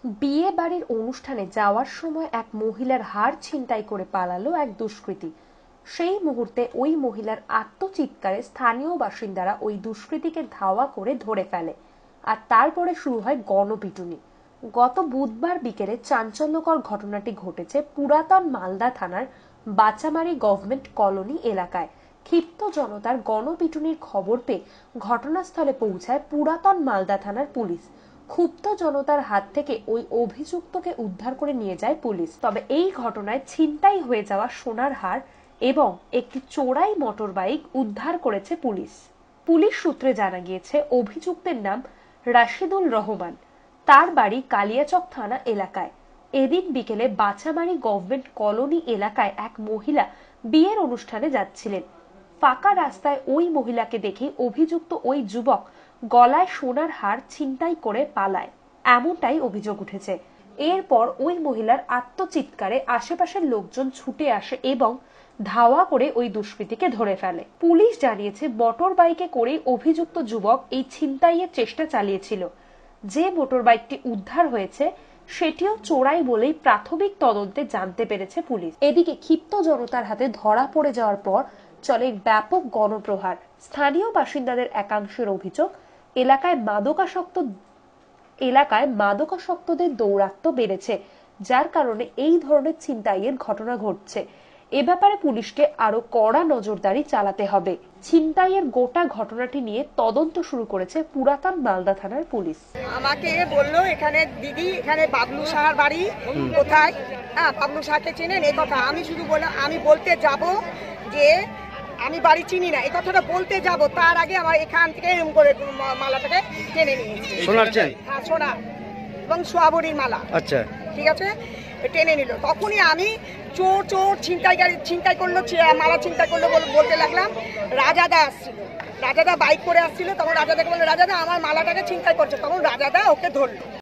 বিয়ে বাড়ির অনুষ্ঠানে যাওয়ার সময় এক মহিলার হার ছিনতাই করে পালালো এক দুষ্কৃতী। সেই মুহূর্তে ওই মহিলার আত্মচিৎকারে স্থানীয় বাসিন্দারা ওই দুষ্কৃতীকে ধাওয়া করে ধরে ফেলে, আর তারপরে শুরু হয় গণপিটুনি। গত বুধবার বিকেলে চাঞ্চল্যকর ঘটনাটি ঘটেছে পুরাতন মালদা থানার বাচামারি গভর্নমেন্ট কলোনি এলাকায়। ক্ষিপ্ত জনতার গণপিটুনির খবর পেয়ে ঘটনাস্থলে পৌঁছায় পুরাতন মালদা থানার পুলিশ। ক্ষুব্ধ জনতার হাত থেকে ওই অভিযুক্তকে উদ্ধার করে নিয়ে যায় পুলিশ। তবে এই ঘটনায় ছিনতাই হয়ে যাওয়া সোনার হার এবং একটি চোরাই মোটর বাইক উদ্ধার করেছে পুলিশ। পুলিশ সূত্রে জানা গিয়েছে অভিযুক্তের নাম রাশিদুল রহমান। তার বাড়ি কালিয়াচক থানা এলাকায়। এদিন বিকেলে বাচামারি গভর্নমেন্ট কলোনি এলাকায় এক মহিলা বিয়ের অনুষ্ঠানে যাচ্ছিলেন। ফাঁকা রাস্তায় ওই মহিলাকে দেখে অভিযুক্ত ওই যুবক গলায় সোনার হার ছিনতাই করে পালায়, এমনটাই অভিযোগ উঠেছে। এরপর ওই মহিলার আত্মচিৎকারে আশেপাশের লোকজন ছুটে আসে এবং ধাওয়া করে ওই দুষ্কৃতীকে ধরে ফেলে। পুলিশ জানিয়েছে মোটর বাইকে করে অভিযুক্ত যুবক এই ছিনতাইয়ের চেষ্টা চালিয়েছিল। যে মোটর বাইকটি উদ্ধার হয়েছে সেটিও চোরাই বলেই প্রাথমিক তদন্তে জানতে পেরেছে পুলিশ। এদিকে ক্ষিপ্ত জনতার হাতে ধরা পড়ে যাওয়ার পর চলে ব্যাপক গণপ্রহার। স্থানীয় বাসিন্দাদের একাংশের অভিযোগ, এলাকায় মাদকাসক্তদের দৌরাত্ম্য বেড়েছে, যার কারণে এই ধরনের ছিনতাইয়ের ঘটনা ঘটছে। এ ব্যাপারে পুলিশকে আরো কড়া নজরদারি চালাতে হবে। ছিনতাইয়ের গোটা ঘটনাটি নিয়ে তদন্ত শুরু করেছে পুরাতন মালদা থানার পুলিশ। আমাকে বললো এখানে দিদি, এখানে বাবলু সাহার বাড়ি কোথায়, বাবলু সাহাকে চেনেন? এই কথা আমি শুধু আমি বলতে যাব যে আমি বাড়ি চিনি না, এই কথাটা বলতে যাব তার আগে আমার এখান থেকে এরকম করে মালাটাকে টেনে নিয়েছে। সোনার চেন? হ্যাঁ, সোনা এবং সোয়াবরির মালা। আচ্ছা, ঠিক আছে, টেনে নিল। তখনই আমি চোর চোর ছিনতাই করলো, মালা ছিনতাই করলো বলতে লাগলাম। রাজাদা আসছিল, রাজাদা বাইক করে আসছিল। তখন রাজাদাকে বললো, রাজাদা আমার মালাটাকে ছিনতাই করছে। তখন রাজাদা ওকে ধরলো।